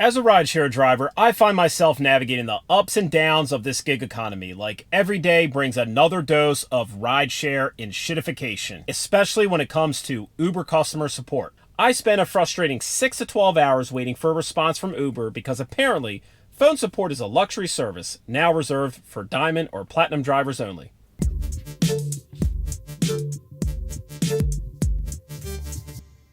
As a rideshare driver, I find myself navigating the ups and downs of this gig economy. Like, every day brings another dose of rideshare and shitification, especially when it comes to Uber customer support. I spent a frustrating 6 to 12 hours waiting for a response from Uber because apparently phone support is a luxury service now reserved for diamond or platinum drivers only.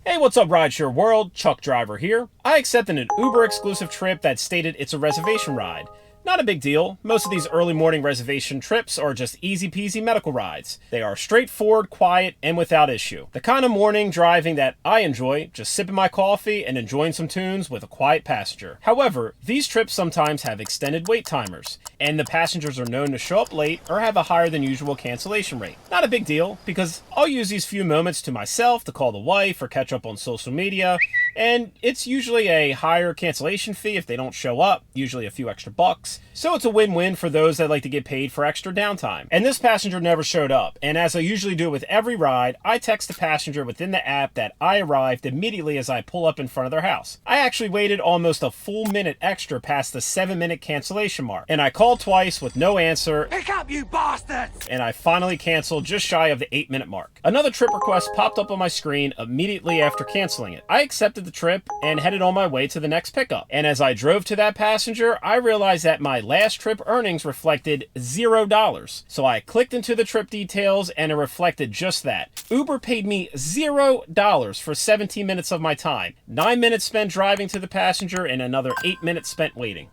Hey, what's up, Rideshare World? Chuck Driver here. I accepted an Uber exclusive trip that stated it's a reservation ride. Not a big deal. Most of these early morning reservation trips are just easy peasy medical rides. They are straightforward, quiet, and without issue. The kind of morning driving that I enjoy, just sipping my coffee and enjoying some tunes with a quiet passenger. However, these trips sometimes have extended wait timers, and the passengers are known to show up late or have a higher than usual cancellation rate. Not a big deal, because I'll use these few moments to myself to call the wife or catch up on social media, and it's usually a higher cancellation fee if they don't show up, usually a few extra bucks. So it's a win-win for those that like to get paid for extra downtime. And this passenger never showed up, and as I usually do with every ride, I text the passenger within the app that I arrived immediately as I pull up in front of their house. I actually waited almost a full minute extra past the 7-minute cancellation mark, and I called twice with no answer. Pick up, you bastards! And I finally canceled just shy of the 8-minute mark. Another trip request popped up on my screen immediately after canceling it. I accepted the trip and headed on my way to the next pickup. And as I drove to that passenger, I realized that my last trip earnings reflected $0. So I clicked into the trip details and it reflected just that. Uber paid me $0 for 17 minutes of my time, 9 minutes spent driving to the passenger and another 8 minutes spent waiting.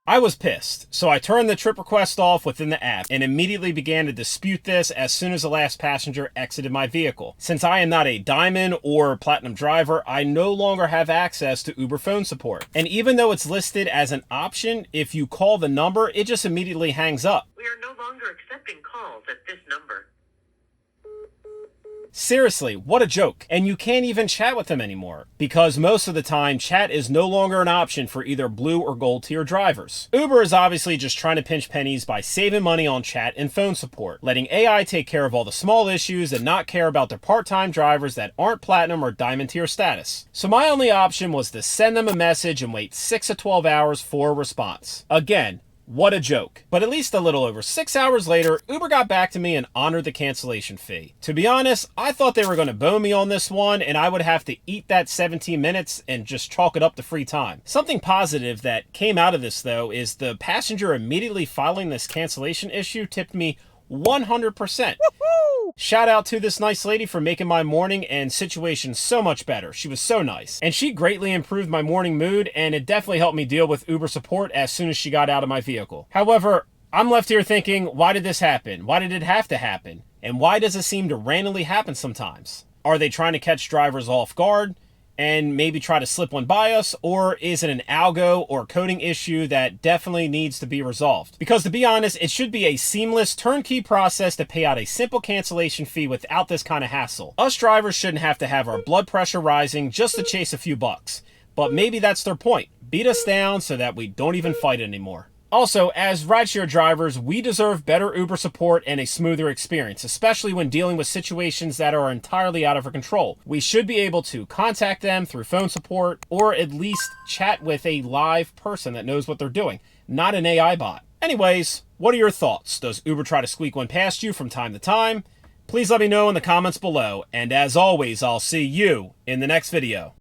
I was pissed, so I turned the trip request off within the app and immediately began to dispute this as soon as the last passenger exited my vehicle. Since I am not a diamond or platinum driver, I no longer have access to Uber phone support. And even though it's listed as an option, if you call the number, it just immediately hangs up. We are no longer accepting calls at this number. Seriously, what a joke. And you can't even chat with them anymore, because most of the time, chat is no longer an option for either blue or gold tier drivers. Uber is obviously just trying to pinch pennies by saving money on chat and phone support, letting AI take care of all the small issues and not care about their part-time drivers that aren't platinum or diamond tier status. So my only option was to send them a message and wait 6 to 12 hours for a response. Again, what a joke. But at least a little over 6 hours later, Uber got back to me and honored the cancellation fee. To be honest, I thought they were going to bone me on this one and I would have to eat that 17 minutes and just chalk it up to free time. Something positive that came out of this though is the passenger immediately filing this cancellation issue tipped me 100%. Shout out to this nice lady for making my morning and situation so much better. She was so nice. And she greatly improved my morning mood, and it definitely helped me deal with Uber support as soon as she got out of my vehicle. However, I'm left here thinking, why did this happen? Why did it have to happen? And why does it seem to randomly happen sometimes? Are they trying to catch drivers off guard and maybe try to slip one by us, or is it an algo or coding issue that definitely needs to be resolved? Because to be honest, it should be a seamless turnkey process to pay out a simple cancellation fee without this kind of hassle. Us drivers shouldn't have to have our blood pressure rising just to chase a few bucks, but maybe that's their point. Beat us down so that we don't even fight anymore. Also, as rideshare drivers, we deserve better Uber support and a smoother experience, especially when dealing with situations that are entirely out of our control. We should be able to contact them through phone support or at least chat with a live person that knows what they're doing, not an AI bot. Anyways, what are your thoughts? Does Uber try to squeak one past you from time to time? Please let me know in the comments below, and as always, I'll see you in the next video.